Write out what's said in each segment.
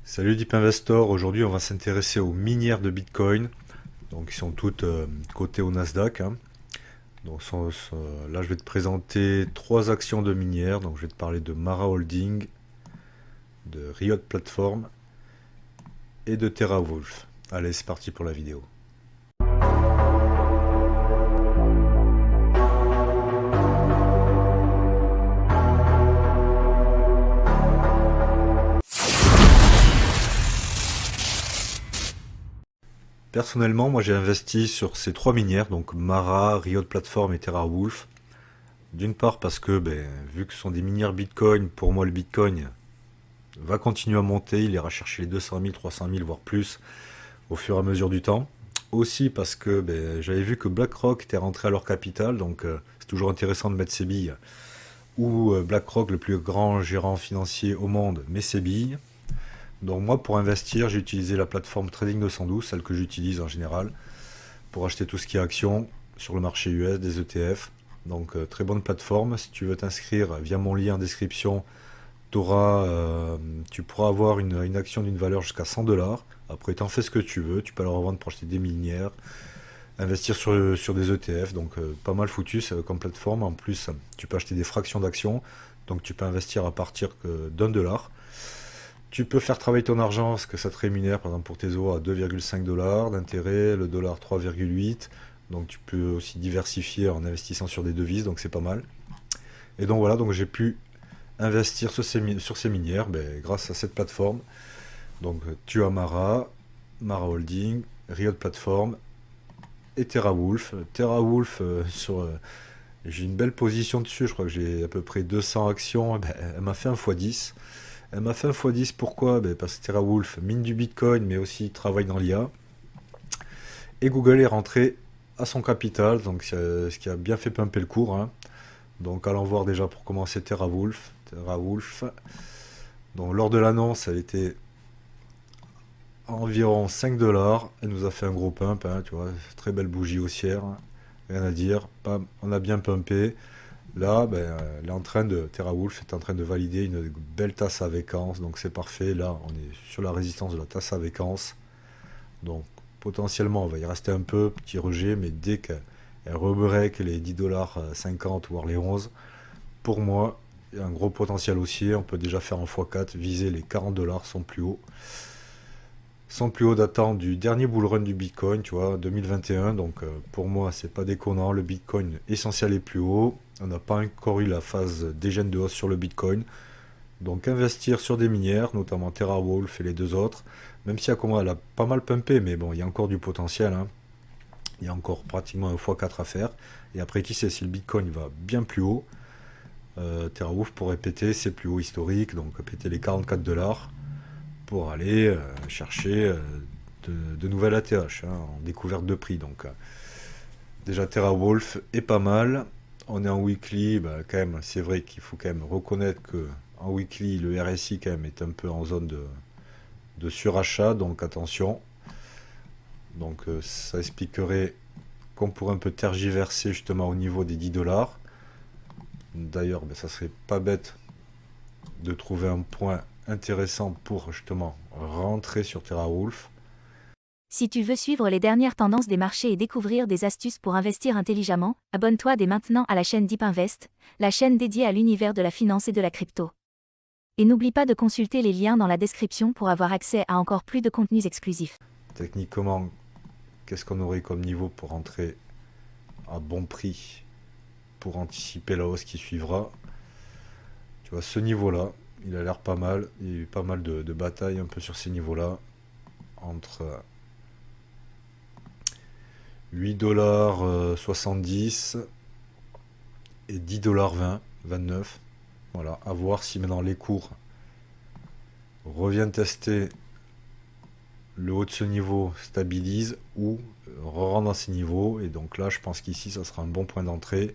Salut Deep Investor, aujourd'hui on va s'intéresser aux minières de Bitcoin. Donc ils sont toutes cotées au Nasdaq, hein. Donc là je vais te présenter trois actions de minières. Donc je vais te parler de Mara Holding, de Riot Platform et de TeraWulf. Allez, c'est parti pour la vidéo. Personnellement, moi j'ai investi sur ces trois minières, donc Mara, Riot Platform et TeraWulf. D'une part parce que vu que ce sont des minières Bitcoin, pour moi le Bitcoin va continuer à monter, il ira chercher les 200 000, 300 000 voire plus au fur et à mesure du temps. Aussi parce que j'avais vu que BlackRock était rentré à leur capital, donc c'est toujours intéressant de mettre ses billes où BlackRock, le plus grand gérant financier au monde, met ses billes. Donc moi, pour investir, j'ai utilisé la plateforme Trading 212, celle que j'utilise en général, pour acheter tout ce qui est actions sur le marché US, des ETF. Donc très bonne plateforme. Si tu veux t'inscrire via mon lien en description, tu pourras avoir une action d'une valeur jusqu'à 100 dollars. Après, tu en fais ce que tu veux. Tu peux la revendre pour acheter des minières, investir sur des ETF. Donc, pas mal foutu comme plateforme. En plus, tu peux acheter des fractions d'actions. Donc, tu peux investir à partir d'un dollar. Tu peux faire travailler ton argent, parce que ça te rémunère, par exemple pour tes eaux, à 2,5 dollars d'intérêt, le dollar 3,8. Donc, tu peux aussi diversifier en investissant sur des devises. Donc, c'est pas mal. Et donc, voilà. Donc, j'ai pu investir sur ces minières grâce à cette plateforme. Donc tu as Mara Holding, Riot Platform et TeraWulf. TeraWulf, j'ai une belle position dessus, je crois que j'ai à peu près 200 actions. Elle m'a fait un x10. Elle m'a fait un x10 pourquoi? Parce que TeraWulf mine du Bitcoin mais aussi travaille dans l'IA. Et Google est rentré à son capital, donc ce qui a bien fait pumper le cours, hein. Donc allons voir déjà pour commencer TeraWulf. Donc lors de l'annonce, elle était à environ 5 dollars. Elle nous a fait un gros pump, hein, tu vois, très belle bougie haussière, hein. Rien à dire. On a bien pumpé. Là, elle est en train TeraWulf est en train de valider une belle tasse à Vécance, donc c'est parfait. Là, on est sur la résistance de la tasse à Vécance. Donc potentiellement, on va y rester un peu, petit rejet, mais dès qu'elle rebreak les 10 dollars 50 voire les 11, pour moi, il y a un gros potentiel haussier. On peut déjà faire un x4, viser les 40 dollars, son plus haut datant du dernier bull run du Bitcoin, tu vois, 2021. Donc pour moi, c'est pas déconnant. Le Bitcoin essentiel est plus haut. On n'a pas encore eu la phase dégène de hausse sur le Bitcoin. Donc investir sur des minières, notamment TeraWulf et les deux autres, même si elle a pas mal pumpé, mais bon, il y a encore du potentiel, hein. Il y a encore pratiquement un x4 à faire. Et après, qui sait, si le Bitcoin va bien plus haut, TeraWulf pourrait péter ses plus hauts historiques, donc péter les 44 dollars pour aller chercher de nouvelles ATH, hein, en découverte de prix. Donc déjà TeraWulf est pas mal. On est en weekly, quand même, c'est vrai qu'il faut quand même reconnaître que en weekly, le RSI quand même est un peu en zone de surachat, donc attention. Donc ça expliquerait qu'on pourrait un peu tergiverser justement au niveau des 10 dollars. D'ailleurs, ça serait pas bête de trouver un point intéressant pour justement rentrer sur TeraWulf. Si tu veux suivre les dernières tendances des marchés et découvrir des astuces pour investir intelligemment, abonne-toi dès maintenant à la chaîne Deep Invest, la chaîne dédiée à l'univers de la finance et de la crypto. Et n'oublie pas de consulter les liens dans la description pour avoir accès à encore plus de contenus exclusifs. Techniquement, qu'est-ce qu'on aurait comme niveau pour rentrer à bon prix pour anticiper la hausse qui suivra? Tu vois, ce niveau-là, il a l'air pas mal. Il y a eu pas mal de batailles un peu sur ces niveaux-là. Entre 8,70 $ et 10,20 $, 29. Voilà, à voir si maintenant les cours reviennent tester le haut de ce niveau, stabilise ou rentre dans ces niveaux. Et donc là, je pense qu'ici, ça sera un bon point d'entrée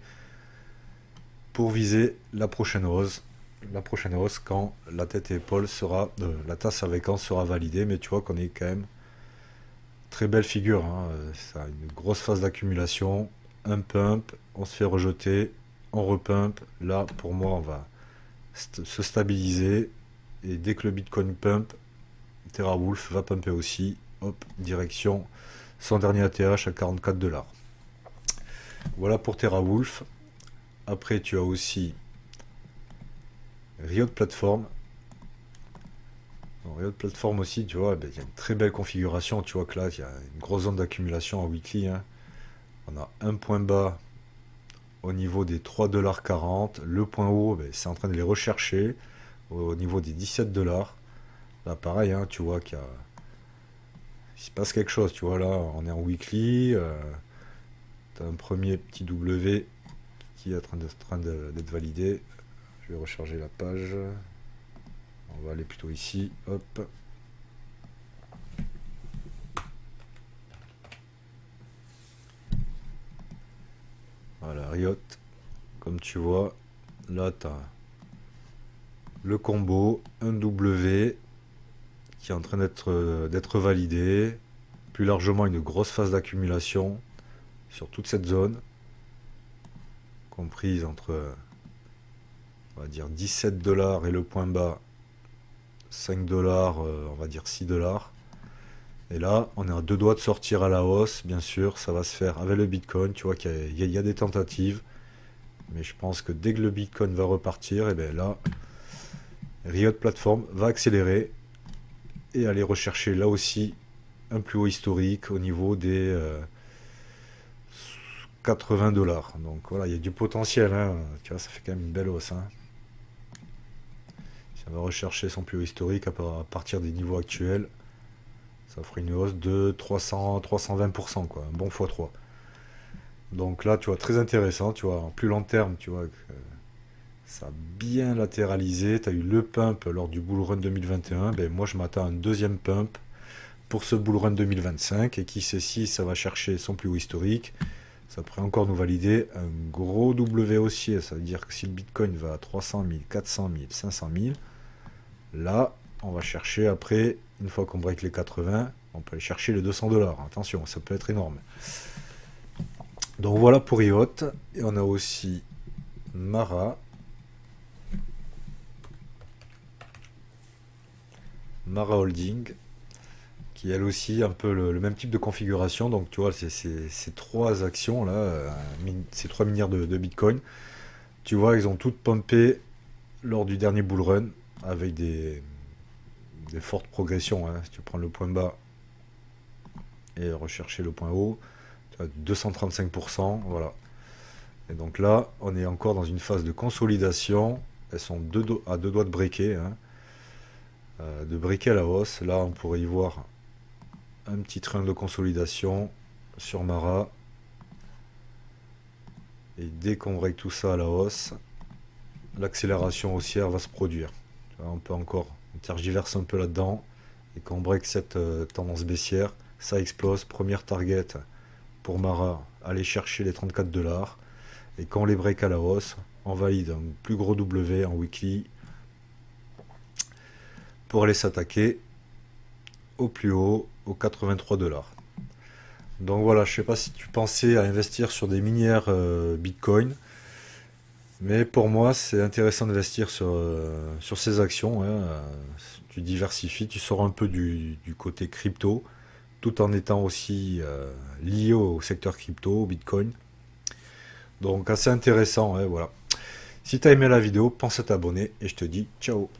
pour viser la prochaine hausse. La prochaine hausse quand la tête et épaule sera, la tasse à Vécance sera validée. Mais tu vois qu'on est quand même très belle figure, hein. Ça a une grosse phase d'accumulation, un pump, on se fait rejeter, on repump. Là, pour moi, on va se stabiliser. Et dès que le Bitcoin pump, TeraWulf va pumper aussi. Hop, direction son dernier ATH à 44 $. Voilà pour TeraWulf. Après, tu as aussi Riot Platform. Dans Riot Platform aussi, tu vois, il y a une très belle configuration. Tu vois que là, il y a une grosse zone d'accumulation en weekly. Hein. On a un point bas au niveau des 3,40 $. Le point haut, c'est en train de les rechercher au niveau des 17 $. Là, pareil, hein, tu vois il se passe quelque chose. Tu vois, là, on est en weekly. Tu as un premier petit W qui est en train d'être validé. Je vais recharger la page. On va aller plutôt ici. Hop. Voilà, Riot. Comme tu vois, là, tu as le combo, un W qui est en train d'être validé. Plus largement, une grosse phase d'accumulation sur toute cette zone, comprise entre, on va dire, 17 $ et le point bas, 5 $, on va dire 6 $. Et là, on est à deux doigts de sortir à la hausse, bien sûr, ça va se faire avec le Bitcoin. Tu vois qu'il y a des tentatives, mais je pense que dès que le Bitcoin va repartir, et bien là, Riot Platform va accélérer et aller rechercher là aussi un plus haut historique au niveau des 80 $. Donc voilà, il y a du potentiel, hein. Tu vois, ça fait quand même une belle hausse. Hein. Si on va rechercher son plus haut historique à partir des niveaux actuels, ça ferait une hausse de 320%, quoi, un bon x3. Donc là, tu vois, très intéressant, tu vois, en plus long terme, tu vois, que ça a bien latéralisé. Tu as eu le pump lors du bull run 2021. Moi, je m'attends à un deuxième pump pour ce bull run 2025. Et qui sait si ça va chercher son plus haut historique. Ça pourrait encore nous valider un gros W haussier. Ça veut dire que si le Bitcoin va à 300 000, 400 000, 500 000, là, on va chercher après, une fois qu'on break les 80, on peut aller chercher les 200 $. Attention, ça peut être énorme. Donc voilà pour Riot. Et on a aussi Mara. Mara Holding, qui elle aussi un peu le même type de configuration. Donc tu vois, c'est ces trois actions là, ces trois minières de Bitcoin. Tu vois, ils ont toutes pumpé lors du dernier bull run avec des fortes progressions. Hein. Si tu prends le point bas et rechercher le point haut, tu as 235%. Voilà. Et donc là, on est encore dans une phase de consolidation. Elles sont à deux doigts de breaker. Hein. De briquer à la hausse. Là, on pourrait y voir un petit train de consolidation sur Mara. Et dès qu'on break tout ça à la hausse, l'accélération haussière va se produire. On peut encore, on tergiverse un peu là-dedans. Et quand on break cette tendance baissière, ça explose. Première target pour Mara, aller chercher les 34 $. Et quand on les break à la hausse, on valide un plus gros W en weekly pour aller s'attaquer au plus haut, aux 83 $. Donc voilà, je sais pas si tu pensais à investir sur des minières Bitcoin, mais pour moi c'est intéressant d'investir sur ces actions. Hein. Tu diversifies, tu sors un peu du côté crypto, tout en étant aussi lié au secteur crypto, au Bitcoin. Donc assez intéressant, hein, voilà. Si tu as aimé la vidéo, pense à t'abonner et je te dis ciao.